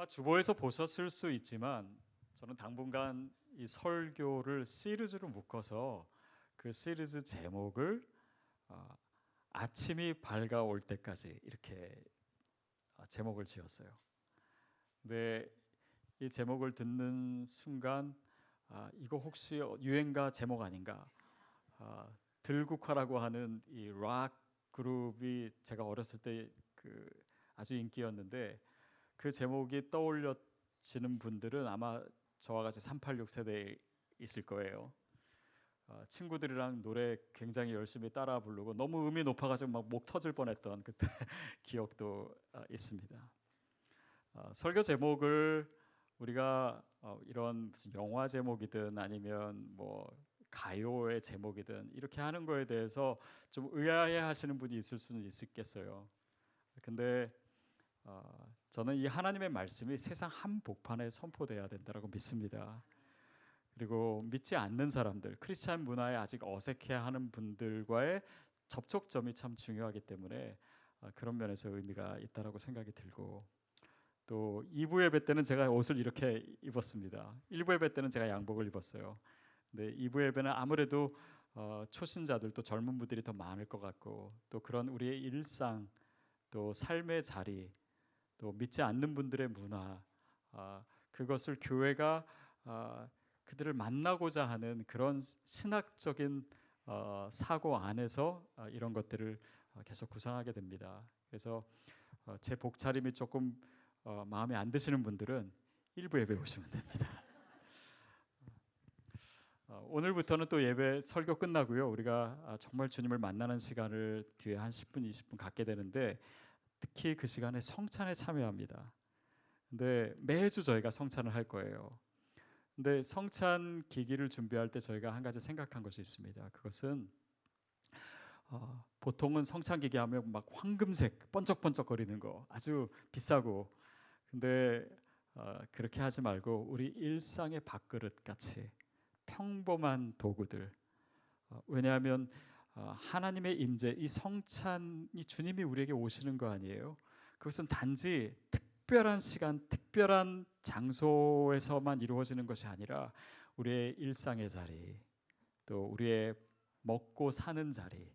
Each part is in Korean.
아마 주보에서 보셨을 수 있지만 저는 당분간 이 설교를 시리즈로 묶어서 그 시리즈 제목을 어, 아침이 밝아올 때까지 이렇게 제목을 지었어요. 근데 이 제목을 듣는 순간 이거 혹시 유행가 제목 아닌가? 들국화라고 하는 이 락 그룹이 제가 어렸을 때 그 아주 인기였는데 그 제목이 떠올려지는 분들은 아마 저와 같이 386 세대이실 거예요. 친구들이랑 노래 굉장히 열심히 따라 부르고 너무 음이 높아가지고 막 목 터질 뻔했던 그때 기억도 있습니다. 설교 제목을 우리가 이런 무슨 영화 제목이든 아니면 뭐 가요의 제목이든 이렇게 하는 거에 대해서 좀 의아해하시는 분이 있을 수는 있겠어요. 근데 저는 이 하나님의 말씀이 세상 한복판에 선포돼야 된다고 믿습니다. 그리고 믿지 않는 사람들, 크리스찬 문화에 아직 어색해하는 분들과의 접촉점이 참 중요하기 때문에 그런 면에서 의미가 있다라고 생각이 들고, 또 2부 예배 때는 제가 옷을 이렇게 입었습니다. 1부 예배 때는 제가 양복을 입었어요. 근데 2부 예배는 아무래도 초신자들 또 젊은 분들이 더 많을 것 같고, 또 그런 우리의 일상, 또 삶의 자리, 또 믿지 않는 분들의 문화, 그것을 교회가 그들을 만나고자 하는 그런 신학적인 사고 안에서 이런 것들을 계속 구상하게 됩니다. 그래서 제 복차림이 조금 마음에 안 드시는 분들은 일부 예배 오시면 됩니다. 오늘부터는 또 예배 설교 끝나고요. 우리가 정말 주님을 만나는 시간을 뒤에 한 10분, 20분 갖게 되는데 특히 그 시간에 성찬에 참여합니다. 근데 매주 저희가 성찬을 할 거예요. 근데 성찬 기기를 준비할 때 저희가 한 가지 생각한 것이 있습니다. 그것은 보통은 성찬 기기 하면 막 황금색 번쩍번쩍거리는 거 아주 비싸고, 근데 그렇게 하지 말고 우리 일상의 밥그릇 같이 평범한 도구들, 왜냐하면 하나님의 임재, 이 성찬이 주님이 우리에게 오시는 거 아니에요? 그것은 단지 특별한 시간, 특별한 장소에서만 이루어지는 것이 아니라 우리의 일상의 자리, 또 우리의 먹고 사는 자리,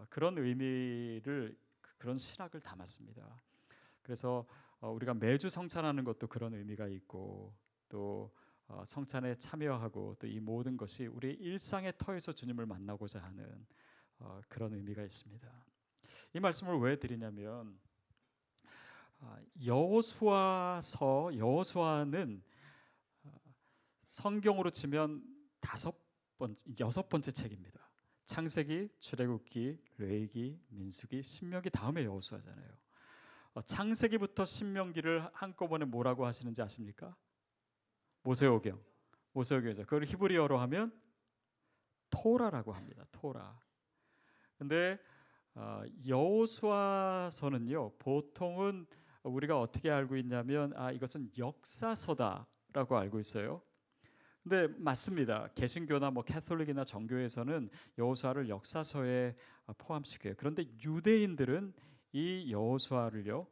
그런 의미를, 그런 신학을 담았습니다. 그래서 우리가 매주 성찬하는 것도 그런 의미가 있고, 또 성찬에 참여하고, 또 이 모든 것이 우리 일상의 터에서 주님을 만나고자 하는 그런 의미가 있습니다. 이 말씀을 왜 드리냐면 여호수아는 성경으로 치면 여섯 번째 책입니다. 창세기, 출애굽기, 레위기, 민수기, 신명기 다음에 여호수아잖아요. 창세기부터 신명기를 한꺼번에 뭐라고 하시는지 아십니까? 모세오경. 모세오경이죠. 그걸 히브리어로 하면 토라라고 합니다. 토라. 근데 여호수아서는요, 보통은 우리가 어떻게 알고 있냐면 이것은 역사서다라고 알고 있어요. 근데 맞습니다. 개신교나 뭐 캐톨릭이나 정교에서는 여호수아를 역사서에 포함시켜요. 그런데 유대인들은 이 여호수아를요,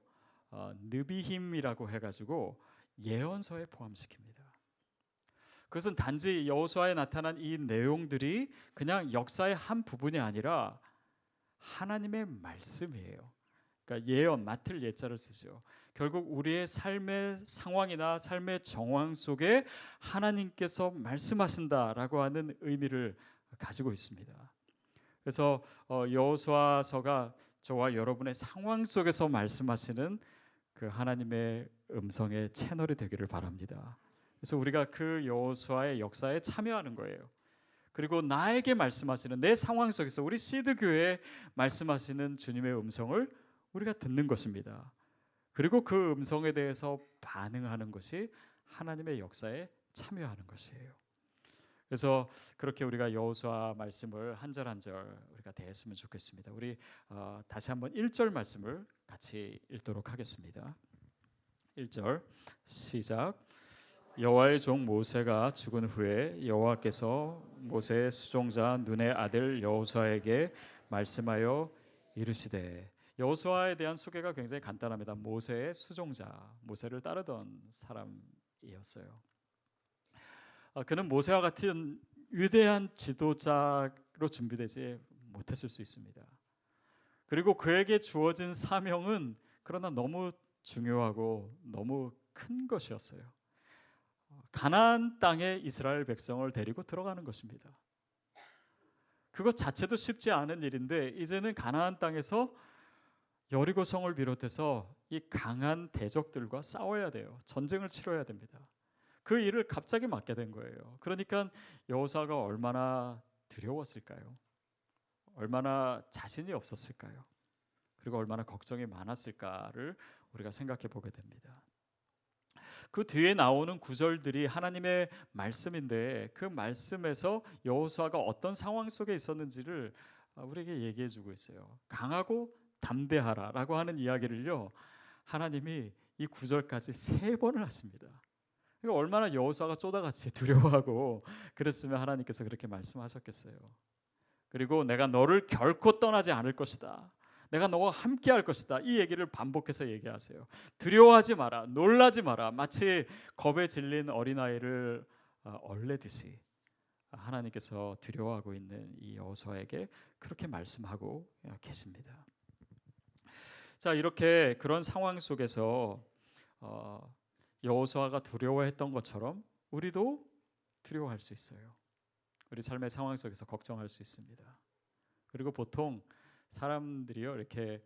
느비힘이라고 해가지고 예언서에 포함시킵니다. 그것은 단지 여호수아에 나타난 이 내용들이 그냥 역사의 한 부분이 아니라 하나님의 말씀이에요. 그러니까 예언, 맡을 예자를 쓰죠. 결국 우리의 삶의 상황이나 삶의 정황 속에 하나님께서 말씀하신다라고 하는 의미를 가지고 있습니다. 그래서 여호수아서가 저와 여러분의 상황 속에서 말씀하시는 그 하나님의 음성의 채널이 되기를 바랍니다. 그래서 우리가 그 여호수아의 역사에 참여하는 거예요. 그리고 나에게 말씀하시는, 내 상황 속에서 우리 시드 교회에 말씀하시는 주님의 음성을 우리가 듣는 것입니다. 그리고 그 음성에 대해서 반응하는 것이 하나님의 역사에 참여하는 것이에요. 그래서 그렇게 우리가 여호수아 말씀을 한 절 한 절 우리가 대했으면 좋겠습니다. 우리 다시 한번 1절 말씀을 같이 읽도록 하겠습니다. 1절 시작. 여호와의 종 모세가 죽은 후에 여호와께서 모세의 수종자 눈의 아들 여호수아에게 말씀하여 이르시되, 여호수아에 대한 소개가 굉장히 간단합니다. 모세의 수종자, 모세를 따르던 사람이었어요. 그는 모세와 같은 위대한 지도자로 준비되지 못했을 수 있습니다. 그리고 그에게 주어진 사명은 그러나 너무 중요하고 너무 큰 것이었어요. 가나안 땅에 이스라엘 백성을 데리고 들어가는 것입니다. 그것 자체도 쉽지 않은 일인데 이제는 가나안 땅에서 여리고 성을 비롯해서 이 강한 대적들과 싸워야 돼요. 전쟁을 치러야 됩니다. 그 일을 갑자기 맡게 된 거예요. 그러니까 여호수아가 얼마나 두려웠을까요? 얼마나 자신이 없었을까요? 그리고 얼마나 걱정이 많았을까를 우리가 생각해 보게 됩니다. 그 뒤에 나오는 구절들이 하나님의 말씀인데 그 말씀에서 여호수아가 어떤 상황 속에 있었는지를 우리에게 얘기해 주고 있어요. 강하고 담대하라라고 하는 이야기를요. 하나님이 이 구절까지 3번을 하십니다. 그러니까 얼마나 여호수아가 쪼다같이 두려워하고 그랬으면 하나님께서 그렇게 말씀하셨겠어요. 그리고 내가 너를 결코 떠나지 않을 것이다. 내가 너와 함께할 것이다. 이 얘기를 반복해서 얘기하세요. 두려워하지 마라. 놀라지 마라. 마치 겁에 질린 어린아이를 얼레듯이 하나님께서 두려워하고 있는 이 여호수아에게 그렇게 말씀하고 계십니다. 자, 이렇게 그런 상황 속에서 여호수아가 두려워했던 것처럼 우리도 두려워할 수 있어요. 우리 삶의 상황 속에서 걱정할 수 있습니다. 그리고 보통 사람들이요 이렇게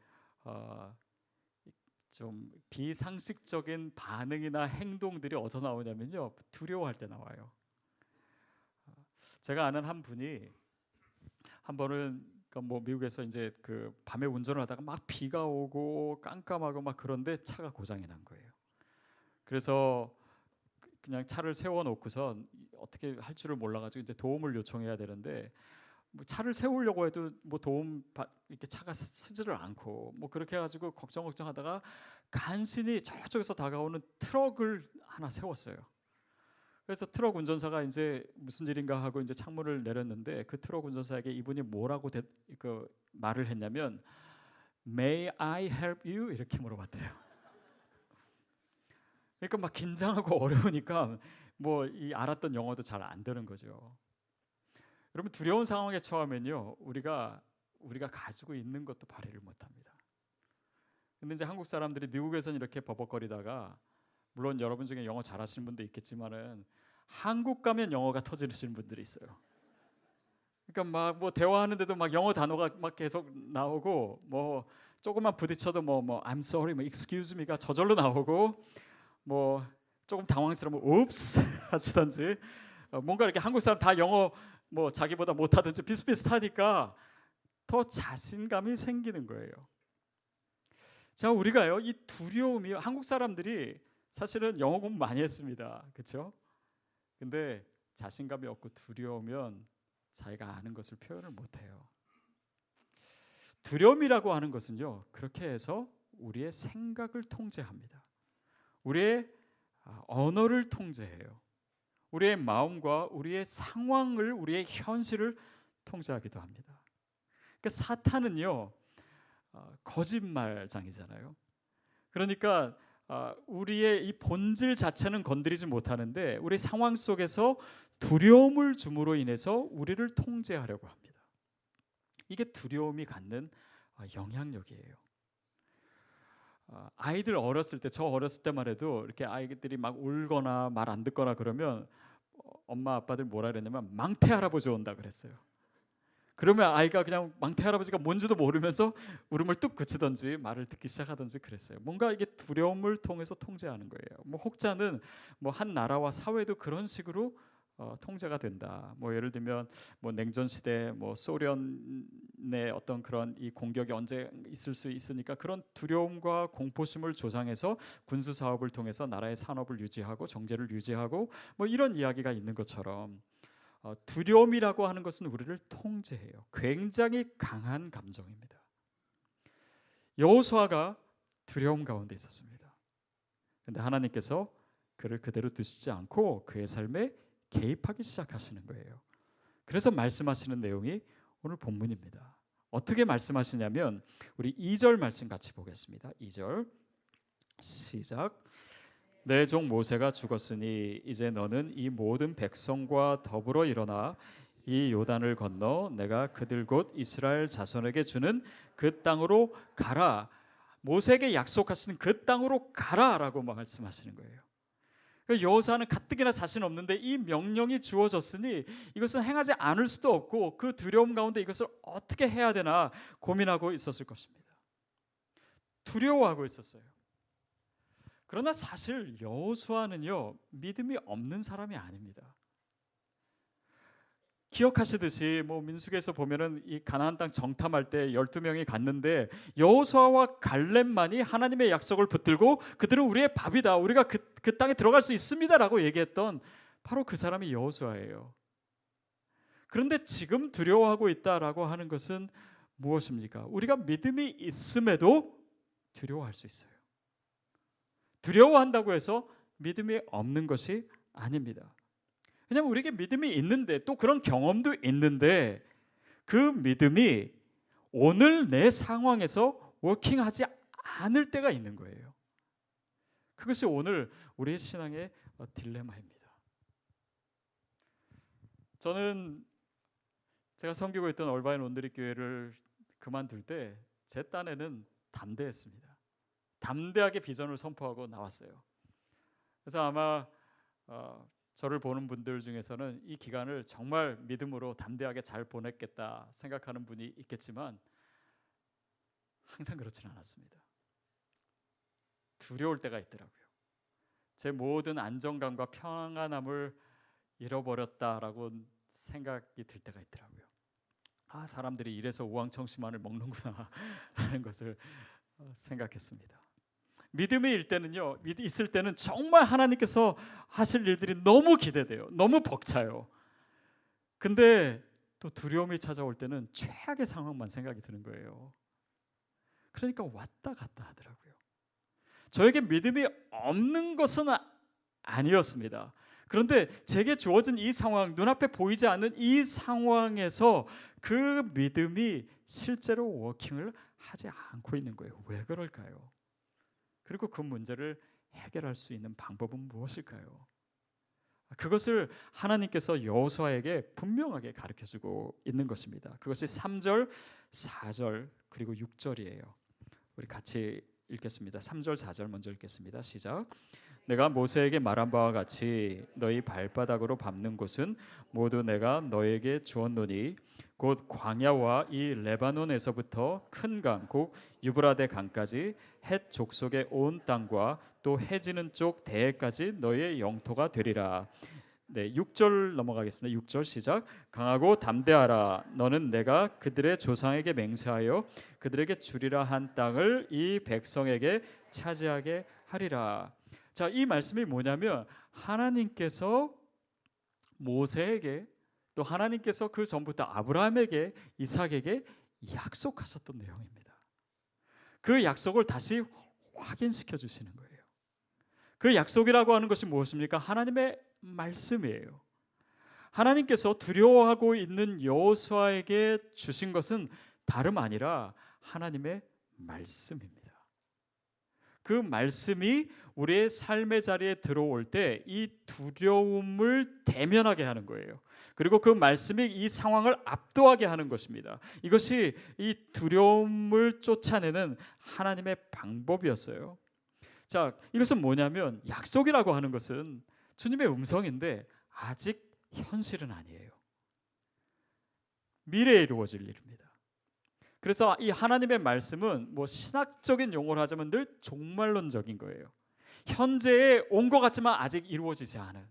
좀 비상식적인 반응이나 행동들이 어디서 나오냐면요 두려워할 때 나와요. 제가 아는 한 분이 한 번은 뭐 미국에서 이제 그 밤에 운전을 하다가 막 비가 오고 깜깜하고 막 그런데 차가 고장이 난 거예요. 그래서 그냥 차를 세워놓고서 어떻게 할 줄을 몰라가지고 이제 도움을 요청해야 되는데 뭐 차를 세우려고 해도 뭐 이렇게 차가 서지를 않고 뭐 그렇게 해가지고 걱정하다가 간신히 저쪽에서 다가오는 트럭을 하나 세웠어요. 그래서 트럭 운전사가 이제 무슨 일인가 하고 이제 창문을 내렸는데 그 트럭 운전사에게 이분이 뭐라고 말을 했냐면 May I help you? 이렇게 물어봤대요. 그러니까 막 긴장하고 어려우니까 뭐 이 알았던 영어도 잘 안 되는 거죠. 여러분 두려운 상황에 처하면요 우리가 가지고 있는 것도 발휘를 못합니다. 근데 이제 한국 사람들이 미국에서는 이렇게 버벅거리다가 물론 여러분 중에 영어 잘하시는 분도 있겠지만은 한국 가면 영어가 터지시는 분들이 있어요. 그러니까 막 뭐 대화하는데도 막 영어 단어가 막 계속 나오고 뭐 조금만 부딪혀도 뭐 I'm sorry, 뭐 excuse me가 저절로 나오고 뭐 조금 당황스러우면 oops 하시던지 뭔가 이렇게 한국 사람 다 영어 뭐 자기보다 못하든지 비슷비슷하니까 더 자신감이 생기는 거예요. 자, 우리가요 이 두려움이 한국 사람들이 사실은 영어 공부 많이 했습니다. 그렇죠? 근데 자신감이 없고 두려우면 자기가 아는 것을 표현을 못해요. 두려움이라고 하는 것은요 그렇게 해서 우리의 생각을 통제합니다. 우리의 언어를 통제해요. 우리의 마음과 우리의 상황을 우리의 현실을 통제하기도 합니다. 그러니까 사탄은요 거짓말장이잖아요. 그러니까 우리의 이 본질 자체는 건드리지 못하는데 우리 상황 속에서 두려움을 줌으로 인해서 우리를 통제하려고 합니다. 이게 두려움이 갖는 영향력이에요. 아이들 어렸을 때, 저 어렸을 때만 해도 이렇게 아이들이 막 울거나 말 안 듣거나 그러면 엄마 아빠들 뭐라 그랬냐면 망태 할아버지 온다 그랬어요. 그러면 아이가 그냥 망태 할아버지가 뭔지도 모르면서 울음을 뚝 그치던지 말을 듣기 시작하던지 그랬어요. 뭔가 이게 두려움을 통해서 통제하는 거예요. 뭐 혹자는 뭐 한 나라와 사회도 그런 식으로 통제가 된다. 뭐 예를 들면 뭐 냉전 시대 뭐 소련의 어떤 그런 이 공격이 언제 있을 수 있으니까 그런 두려움과 공포심을 조장해서 군수 사업을 통해서 나라의 산업을 유지하고 정제를 유지하고 뭐 이런 이야기가 있는 것처럼 두려움이라고 하는 것은 우리를 통제해요. 굉장히 강한 감정입니다. 여호수아가 두려움 가운데 있었습니다. 그런데 하나님께서 그를 그대로 두시지 않고 그의 삶에 개입하기 시작하시는 거예요. 그래서 말씀하시는 내용이 오늘 본문입니다. 어떻게 말씀하시냐면 우리 2절 말씀 같이 보겠습니다. 2절 시작. 내 종 모세가 죽었으니 이제 너는 이 모든 백성과 더불어 일어나 이 요단을 건너 내가 그들 곧 이스라엘 자손에게 주는 그 땅으로 가라. 모세에게 약속하시는 그 땅으로 가라라고 말씀하시는 거예요. 여호수아는 가뜩이나 자신 없는데 이 명령이 주어졌으니 이것은 행하지 않을 수도 없고 그 두려움 가운데 이것을 어떻게 해야 되나 고민하고 있었을 것입니다. 두려워하고 있었어요. 그러나 사실 여호수아는요, 믿음이 없는 사람이 아닙니다. 기억하시듯이 민수기에서 보면은 이 가나안 땅 정탐할 때 12명이 갔는데 여호수아와 갈렙만이 하나님의 약속을 붙들고 그들은 우리의 밥이다, 우리가 그 땅에 들어갈 수 있습니다라고 얘기했던 바로 그 사람이 여호수아예요. 그런데 지금 두려워하고 있다라고 하는 것은 무엇입니까? 우리가 믿음이 있음에도 두려워할 수 있어요. 두려워한다고 해서 믿음이 없는 것이 아닙니다. 왜냐하면 우리에게 믿음이 있는데 또 그런 경험도 있는데 그 믿음이 오늘 내 상황에서 워킹하지 않을 때가 있는 거예요. 그것이 오늘 우리의 신앙의 딜레마입니다. 저는 제가 섬기고 있던 얼바인 온드리 교회를 그만둘 때 제 딴에는 담대했습니다. 담대하게 비전을 선포하고 나왔어요. 그래서 아마 저를 보는 분들 중에서는 이 기간을 정말 믿음으로 담대하게 잘 보냈겠다 생각하는 분이 있겠지만 항상 그렇지는 않았습니다. 두려울 때가 있더라고요. 제 모든 안정감과 평안함을 잃어버렸다라고 생각이 들 때가 있더라고요. 사람들이 이래서 우왕청심환을 먹는구나 하는 것을 생각했습니다. 믿음이 있을 때는 정말 하나님께서 하실 일들이 너무 기대돼요. 너무 벅차요. 근데 또 두려움이 찾아올 때는 최악의 상황만 생각이 드는 거예요. 그러니까 왔다 갔다 하더라고요. 저에게 믿음이 없는 것은 아니었습니다. 그런데 제게 주어진 이 상황, 눈앞에 보이지 않는 이 상황에서 그 믿음이 실제로 워킹을 하지 않고 있는 거예요. 왜 그럴까요? 그리고 그 문제를 해결할 수 있는 방법은 무엇일까요? 그것을 하나님께서 여호수아에게 분명하게 가르쳐주고 있는 것입니다. 그것이 3절, 4절 그리고 6절이에요. 우리 같이 읽겠습니다. 3절, 4절 먼저 읽겠습니다. 시작. 내가 모세에게 말한 바와 같이 너희 발바닥으로 밟는 곳은 모두 내가 너에게 주었노니 곧 광야와 이 레바논에서부터 큰 강, 곧 유브라데 강까지 헷 족속의 온 땅과 또 해지는 쪽 대해까지 너희의 영토가 되리라. 네, 6절 넘어가겠습니다. 6절 시작. 강하고 담대하라. 너는 내가 그들의 조상에게 맹세하여 그들에게 주리라 한 땅을 이 백성에게 차지하게 하리라. 자, 이 말씀이 뭐냐면 하나님께서 모세에게 또 하나님께서 그 전부터 아브라함에게 이삭에게 약속하셨던 내용입니다. 그 약속을 다시 확인시켜 주시는 거예요. 그 약속이라고 하는 것이 무엇입니까? 하나님의 말씀이에요. 하나님께서 두려워하고 있는 여호수아에게 주신 것은 다름 아니라 하나님의 말씀입니다. 그 말씀이 우리의 삶의 자리에 들어올 때 이 두려움을 대면하게 하는 거예요. 그리고 그 말씀이 이 상황을 압도하게 하는 것입니다. 이것이 이 두려움을 쫓아내는 하나님의 방법이었어요. 자, 이것은 뭐냐면 약속이라고 하는 것은 주님의 음성인데 아직 현실은 아니에요. 미래에 이루어질 일입니다. 그래서 이 하나님의 말씀은 신학적인 용어로 하자면 늘 종말론적인 거예요. 현재에 온 것 같지만 아직 이루어지지 않은,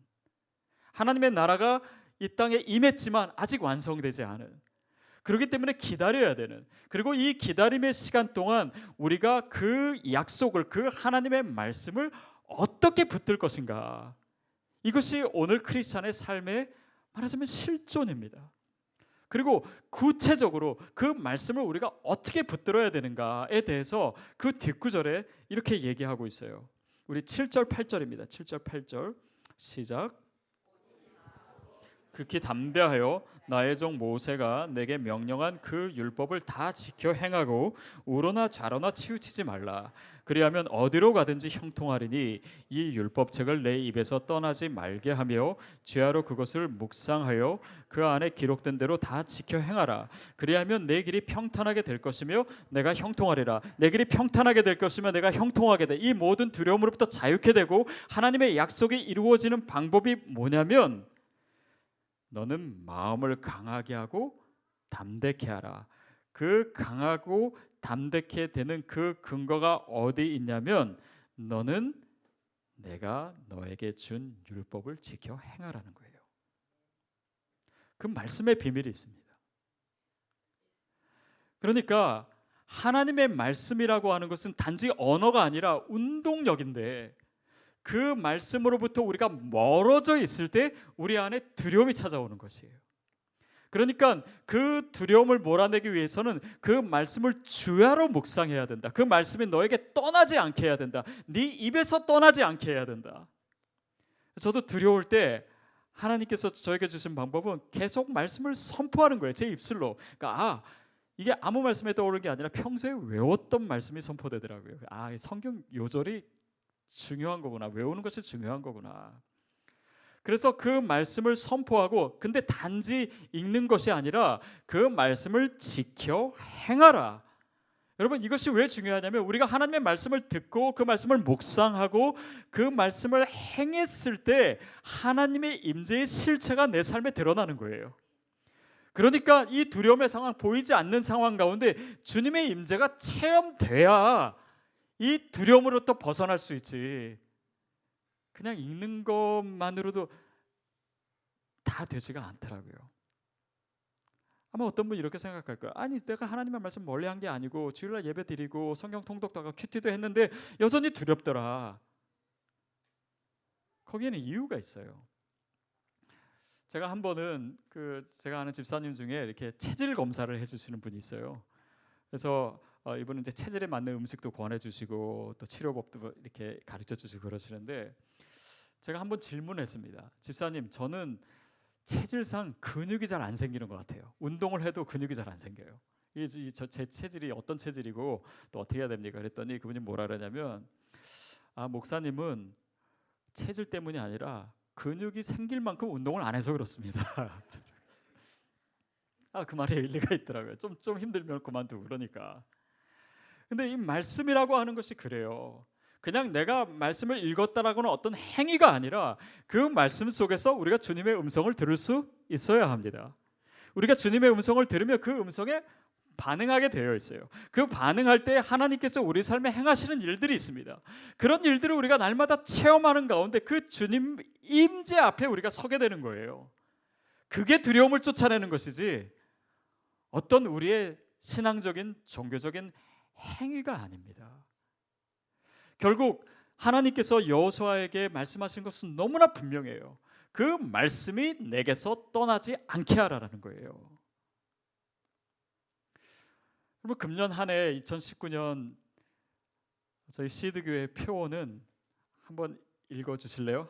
하나님의 나라가 이 땅에 임했지만 아직 완성되지 않은, 그렇기 때문에 기다려야 되는, 그리고 이 기다림의 시간 동안 우리가 그 약속을, 그 하나님의 말씀을 어떻게 붙들 것인가, 이것이 오늘 크리스찬의 삶의 말하자면 실존입니다. 그리고 구체적으로 그 말씀을 우리가 어떻게 붙들어야 되는가에 대해서 그 뒷구절에 이렇게 얘기하고 있어요. 우리 7절 8절입니다. 7절 8절 시작. 극히 담대하여 나의 종 모세가 내게 명령한 그 율법을 다 지켜 행하고 우로나 좌로나 치우치지 말라. 그리하면 어디로 가든지 형통하리니 이 율법책을 내 입에서 떠나지 말게 하며 주야로 그것을 묵상하여 그 안에 기록된 대로 다 지켜 행하라. 그리하면 내 길이 평탄하게 될 것이며 내가 형통하리라. 내 길이 평탄하게 될 것이며 내가 형통하게 돼. 이 모든 두려움으로부터 자유케 되고 하나님의 약속이 이루어지는 방법이 뭐냐면 너는 마음을 강하게 하고 담대케 하라. 그 강하고 담대케 되는 그 근거가 어디 있냐면 너는 내가 너에게 준 율법을 지켜 행하라는 거예요. 그 말씀의 비밀이 있습니다. 그러니까 하나님의 말씀이라고 하는 것은 단지 언어가 아니라 운동력인데 그 말씀으로부터 우리가 멀어져 있을 때 우리 안에 두려움이 찾아오는 것이에요. 그러니까 그 두려움을 몰아내기 위해서는 그 말씀을 주야로 묵상해야 된다. 그 말씀이 너에게 떠나지 않게 해야 된다. 네 입에서 떠나지 않게 해야 된다. 저도 두려울 때 하나님께서 저에게 주신 방법은 계속 말씀을 선포하는 거예요. 제 입술로. 그러니까 이게 아무 말씀에 떠오르는 게 아니라 평소에 외웠던 말씀이 선포되더라고요. 성경 요절이 중요한 거구나. 외우는 것이 중요한 거구나. 그래서 그 말씀을 선포하고 근데 단지 읽는 것이 아니라 그 말씀을 지켜 행하라. 여러분 이것이 왜 중요하냐면 우리가 하나님의 말씀을 듣고 그 말씀을 묵상하고 그 말씀을 행했을 때 하나님의 임재의 실체가 내 삶에 드러나는 거예요. 그러니까 이 두려움의 상황, 보이지 않는 상황 가운데 주님의 임재가 체험돼야 이 두려움으로부터 벗어날 수 있지. 그냥 읽는 것만으로도 다 되지가 않더라고요. 아마 어떤 분이 이렇게 생각할 거예요. 아니 내가 하나님의 말씀 멀리 한 게 아니고 주일날 예배 드리고 성경 통독도 하고 큐티도 했는데 여전히 두렵더라. 거기에는 이유가 있어요. 제가 한 번은 제가 아는 집사님 중에 이렇게 체질 검사를 해주시는 분이 있어요. 그래서 이분은 이제 체질에 맞는 음식도 권해주시고 또 치료법도 이렇게 가르쳐주시고 그러시는데 제가 한번 질문했습니다. 집사님, 저는 체질상 근육이 잘 안 생기는 것 같아요. 운동을 해도 근육이 잘 안 생겨요. 제 체질이 어떤 체질이고 또 어떻게 해야 됩니까? 그랬더니 그분이 뭐라 그러냐면 목사님은 체질 때문이 아니라 근육이 생길 만큼 운동을 안 해서 그렇습니다. 그 말에 일리가 있더라고요. 좀 힘들면 그만두고 그러니까. 근데 이 말씀이라고 하는 것이 그래요. 그냥 내가 말씀을 읽었다라고는 어떤 행위가 아니라 그 말씀 속에서 우리가 주님의 음성을 들을 수 있어야 합니다. 우리가 주님의 음성을 들으면 그 음성에 반응하게 되어 있어요. 그 반응할 때 하나님께서 우리 삶에 행하시는 일들이 있습니다. 그런 일들을 우리가 날마다 체험하는 가운데 그 주님 임재 앞에 우리가 서게 되는 거예요. 그게 두려움을 쫓아내는 것이지 어떤 우리의 신앙적인 종교적인 행위가 아닙니다. 결국 하나님께서 여호수아에게 말씀하신 것은 너무나 분명해요. 그 말씀이 내게서 떠나지 않게 하라는 거예요. 그러면 금년 한 해 2019년 저희 시드교회 표어는 한번 읽어주실래요?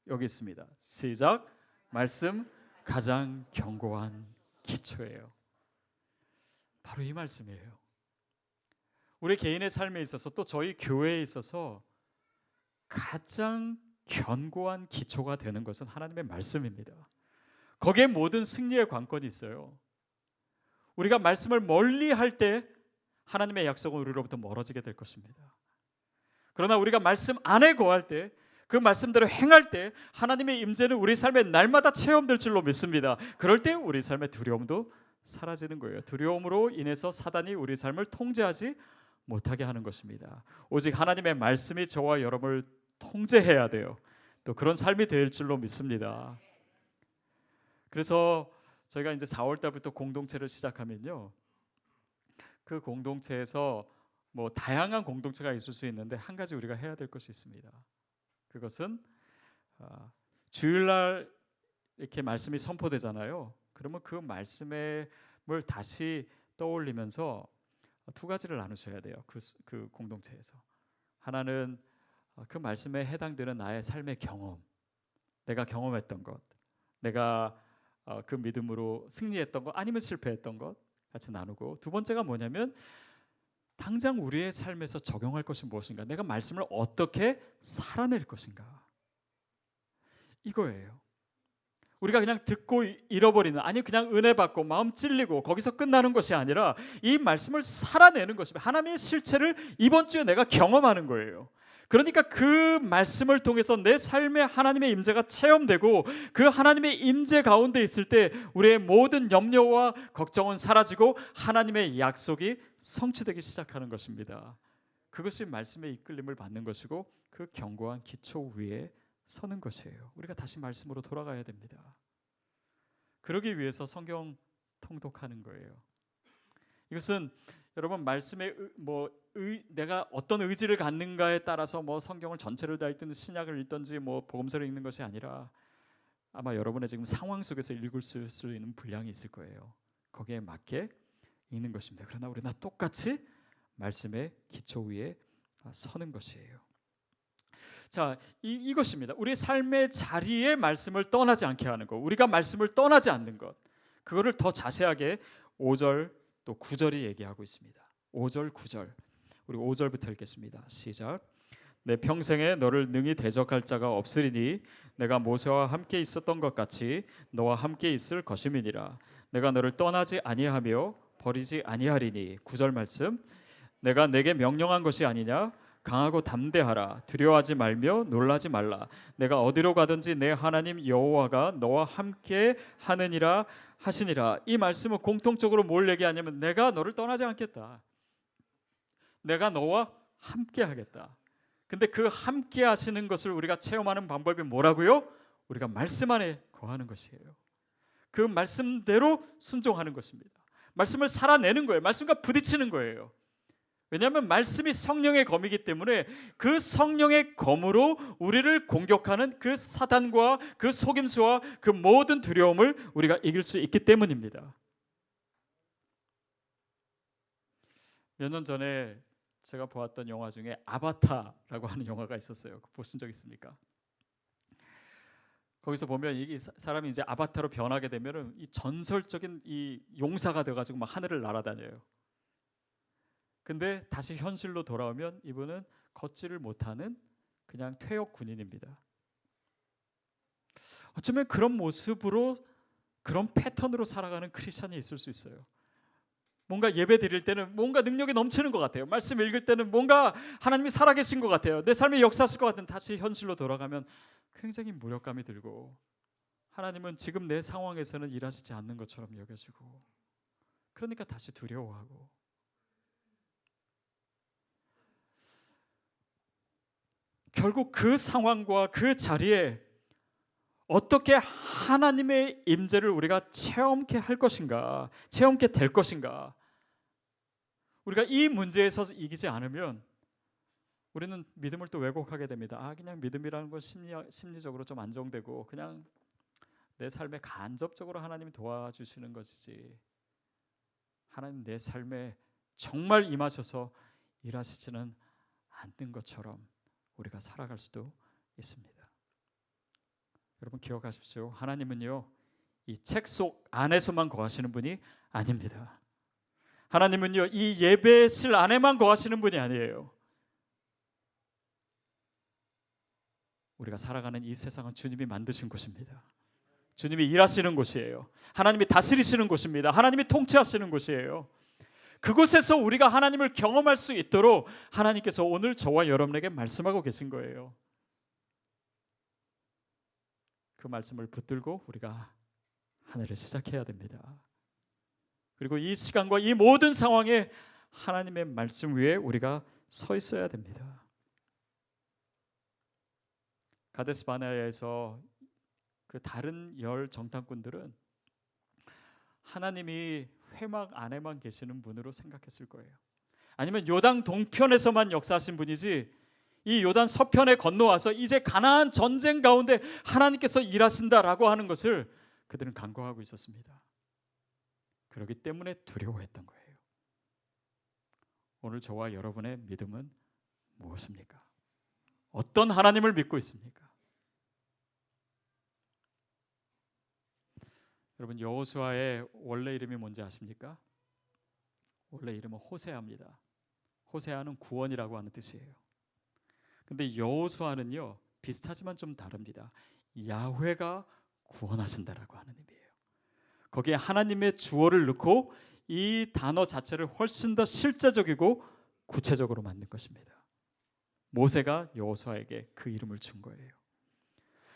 여기 있습니다. 시작. 말씀 가장 견고한 기초예요. 바로 이 말씀이에요. 우리 개인의 삶에 있어서 또 저희 교회에 있어서 가장 견고한 기초가 되는 것은 하나님의 말씀입니다. 거기에 모든 승리의 관건이 있어요. 우리가 말씀을 멀리 할 때 하나님의 약속은 우리로부터 멀어지게 될 것입니다. 그러나 우리가 말씀 안에 거할 때 그 말씀대로 행할 때 하나님의 임재는 우리 삶에 날마다 체험될 줄로 믿습니다. 그럴 때 우리 삶의 두려움도 사라지는 거예요. 두려움으로 인해서 사단이 우리 삶을 통제하지 못하게 하는 것입니다. 오직 하나님의 말씀이 저와 여러분을 통제해야 돼요. 또 그런 삶이 될 줄로 믿습니다. 그래서 저희가 이제 4월 달부터 공동체를 시작하면요, 그 공동체에서 뭐 다양한 공동체가 있을 수 있는데 한 가지 우리가 해야 될 것이 있습니다. 그것은 주일날 이렇게 말씀이 선포되잖아요. 그러면 그 말씀을 다시 떠올리면서 두 가지를 나누셔야 돼요. 그 공동체에서 하나는 그 말씀에 해당되는 나의 삶의 경험, 내가 경험했던 것. 내가 그 믿음으로 승리했던 것 아니면 실패했던 것 같이 나누고, 두 번째가 뭐냐면 당장 우리의 삶에서 적용할 것이 무엇인가, 내가 말씀을 어떻게 살아낼 것인가, 이거예요. 우리가 그냥 듣고 잃어버리는, 아니 그냥 은혜 받고 마음 찔리고 거기서 끝나는 것이 아니라 이 말씀을 살아내는 것입니다. 하나님의 실체를 이번 주에 내가 경험하는 거예요. 그러니까 그 말씀을 통해서 내 삶에 하나님의 임재가 체험되고, 그 하나님의 임재 가운데 있을 때 우리의 모든 염려와 걱정은 사라지고 하나님의 약속이 성취되기 시작하는 것입니다. 그것이 말씀의 이끌림을 받는 것이고, 그 견고한 기초 위에 서는 것이에요. 우리가 다시 말씀으로 돌아가야 됩니다. 그러기 위해서 성경 통독하는 거예요. 이것은 여러분 말씀에 내가 어떤 의지를 갖는가에 따라서 성경을 전체를 다 읽든 신약을 읽든지 복음서를 읽는 것이 아니라, 아마 여러분의 지금 상황 속에서 읽을 수 있는 분량이 있을 거예요. 거기에 맞게 읽는 것입니다. 그러나 우리는 똑같이 말씀의 기초 위에 서는 것이에요. 자, 이것입니다. 우리의 삶의 자리에 말씀을 떠나지 않게 하는 것, 우리가 말씀을 떠나지 않는 것, 그거를 더 자세하게 5절 또 9절이 얘기하고 있습니다. 5절 9절, 우리 5절부터 읽겠습니다. 시작. 내 평생에 너를 능히 대적할 자가 없으리니 내가 모세와 함께 있었던 것 같이 너와 함께 있을 것임이니라. 내가 너를 떠나지 아니하며 버리지 아니하리니. 9절 말씀, 내가 내게 명령한 것이 아니냐? 강하고 담대하라. 두려워하지 말며 놀라지 말라. 내가 어디로 가든지 내 하나님 여호와가 너와 함께 하느니라 하시니라. 이 말씀은 공통적으로 뭘 얘기하냐면 내가 너를 떠나지 않겠다. 내가 너와 함께 하겠다. 근데 그 함께 하시는 것을 우리가 체험하는 방법이 뭐라고요? 우리가 말씀 안에 거하는 것이에요. 그 말씀대로 순종하는 것입니다. 말씀을 살아내는 거예요. 말씀과 부딪히는 거예요. 왜냐하면 말씀이 성령의 검이기 때문에 그 성령의 검으로 우리를 공격하는 그 사단과 그 속임수와 그 모든 두려움을 우리가 이길 수 있기 때문입니다. 몇 년 전에 제가 보았던 영화 중에 아바타라고 하는 영화가 있었어요. 보신 적 있습니까? 거기서 보면 이 사람이 이제 아바타로 변하게 되면은 이 전설적인 이 용사가 돼가지고 막 하늘을 날아다녀요. 근데 다시 현실로 돌아오면 이분은 걷지를 못하는 그냥 퇴역 군인입니다. 어쩌면 그런 모습으로, 그런 패턴으로 살아가는 크리스천이 있을 수 있어요. 뭔가 예배 드릴 때는 뭔가 능력이 넘치는 것 같아요. 말씀 읽을 때는 뭔가 하나님이 살아계신 것 같아요. 내 삶에 역사하실 것 같은, 다시 현실로 돌아가면 굉장히 무력감이 들고, 하나님은 지금 내 상황에서는 일하시지 않는 것처럼 여겨지고, 그러니까 다시 두려워하고. 결국 그 상황과 그 자리에 어떻게 하나님의 임재를 우리가 체험케 할 것인가, 체험케 될 것인가, 우리가 이 문제에서 이기지 않으면 우리는 믿음을 또 왜곡하게 됩니다. 그냥 믿음이라는 건 심리적으로 좀 안정되고 그냥 내 삶에 간접적으로 하나님이 도와주시는 것이지, 하나님 내 삶에 정말 임하셔서 일하시지는 않는 것처럼 우리가 살아갈 수도 있습니다. 여러분 기억하십시오. 하나님은요, 이 책 속 안에서만 거하시는 분이 아닙니다. 하나님은요, 이 예배실 안에만 거하시는 분이 아니에요. 우리가 살아가는 이 세상은 주님이 만드신 곳입니다. 주님이 일하시는 곳이에요. 하나님이 다스리시는 곳입니다. 하나님이 통치하시는 곳이에요. 그곳에서 우리가 하나님을 경험할 수 있도록 하나님께서 오늘 저와 여러분에게 말씀하고 계신 거예요. 그 말씀을 붙들고 우리가 하늘을 시작해야 됩니다. 그리고 이 시간과 이 모든 상황에 하나님의 말씀 위에 우리가 서 있어야 됩니다. 가데스 바네아에서 그 다른 열 정탐꾼들은 하나님이 회막 안에만 계시는 분으로 생각했을 거예요. 아니면 요단 동편에서만 역사하신 분이지, 이 요단 서편에 건너와서 이제 가나안 전쟁 가운데 하나님께서 일하신다라고 하는 것을 그들은 간과하고 있었습니다. 그렇기 때문에 두려워했던 거예요. 오늘 저와 여러분의 믿음은 무엇입니까? 어떤 하나님을 믿고 있습니까? 여러분, 여호수아의 원래 이름이 뭔지 아십니까? 원래 이름은 호세아입니다. 호세아는 구원이라고 하는 뜻이에요. 근데 여호수아는요, 비슷하지만 좀 다릅니다. 야훼가 구원하신다라고 하는 의미예요. 거기에 하나님의 주어를 넣고 이 단어 자체를 훨씬 더 실제적이고 구체적으로 만든 것입니다. 모세가 여호수아에게 그 이름을 준 거예요.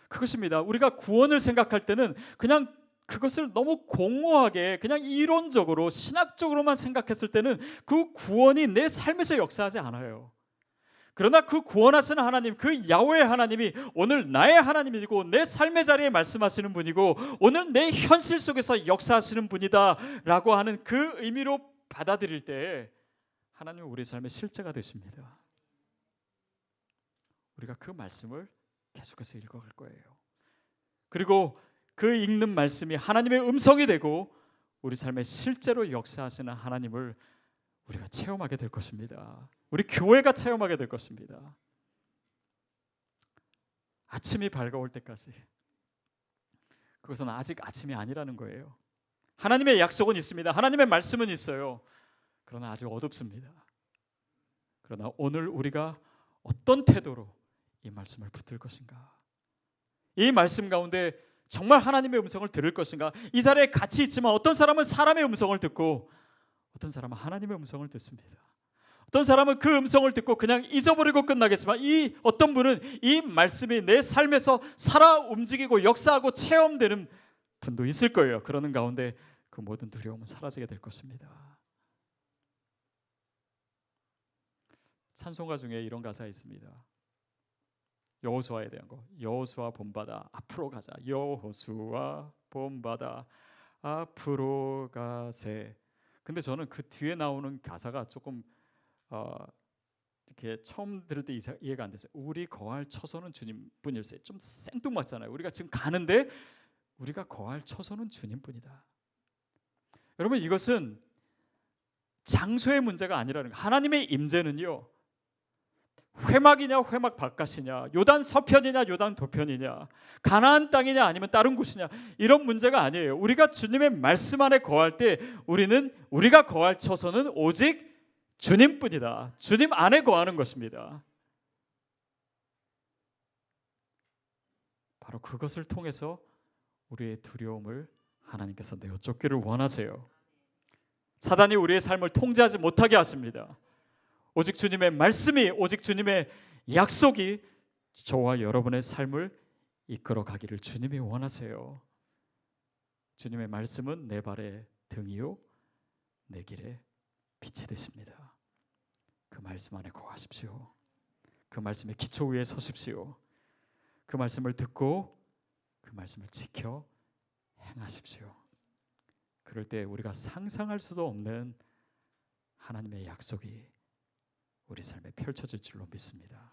그것입니다. 우리가 구원을 생각할 때는 그냥 그것을 너무 공허하게 그냥 이론적으로 신학적으로만 생각했을 때는 그 구원이 내 삶에서 역사하지 않아요. 그러나 그 구원하시는 하나님, 그 야훼 하나님이 오늘 나의 하나님이고 내 삶의 자리에 말씀하시는 분이고 오늘 내 현실 속에서 역사하시는 분이다라고 하는 그 의미로 받아들일 때 하나님은 우리 삶의 실제가 되십니다. 우리가 그 말씀을 계속해서 읽어갈 거예요. 그리고 그 읽는 말씀이 하나님의 음성이 되고 우리 삶에 실제로 역사하시는 하나님을 우리가 체험하게 될 것입니다. 우리 교회가 체험하게 될 것입니다. 아침이 밝아올 때까지. 그것은 아직 아침이 아니라는 거예요. 하나님의 약속은 있습니다. 하나님의 말씀은 있어요. 그러나 아직 어둡습니다. 그러나 오늘 우리가 어떤 태도로 이 말씀을 붙들 것인가? 이 말씀 가운데 정말 하나님의 음성을 들을 것인가? 이 자리에 같이 있지만 어떤 사람은 사람의 음성을 듣고 어떤 사람은 하나님의 음성을 듣습니다. 어떤 사람은 그 음성을 듣고 그냥 잊어버리고 끝나겠지만 이 어떤 분은 이 말씀이 내 삶에서 살아 움직이고 역사하고 체험되는 분도 있을 거예요. 그러는 가운데 그 모든 두려움은 사라지게 될 것입니다. 찬송가 중에 이런 가사 있습니다. 여호수아에 대한 거. 여호수아 본받아 앞으로 가자. 여호수아 본받아 앞으로 가세. 근데 저는 그 뒤에 나오는 가사가 조금 이렇게 처음 들을 때 이해가 안 됐어요. 우리 거할 처소는 주님뿐일세. 좀 생뚱맞잖아요. 우리가 지금 가는데 우리가 거할 처소는 주님뿐이다. 여러분, 이것은 장소의 문제가 아니라는 거예요. 하나님의 임재는요, 회막이냐 회막 바깥이냐, 요단 서편이냐 요단 도편이냐, 가나안 땅이냐 아니면 다른 곳이냐, 이런 문제가 아니에요. 우리가 주님의 말씀 안에 거할 때 우리가 거할 처소는 오직 주님뿐이다. 주님 안에 거하는 것입니다. 바로 그것을 통해서 우리의 두려움을 하나님께서 내어쫓기를 원하세요. 사단이 우리의 삶을 통제하지 못하게 하십니다. 오직 주님의 말씀이, 오직 주님의 약속이 저와 여러분의 삶을 이끌어 가기를 주님이 원하세요. 주님의 말씀은 내 발의 등이요 내 길의 빛이 되십니다. 그 말씀 안에 거하십시오. 그 말씀의 기초 위에 서십시오. 그 말씀을 듣고 그 말씀을 지켜 행하십시오. 그럴 때 우리가 상상할 수도 없는 하나님의 약속이 우리 삶에 펼쳐질 줄로 믿습니다.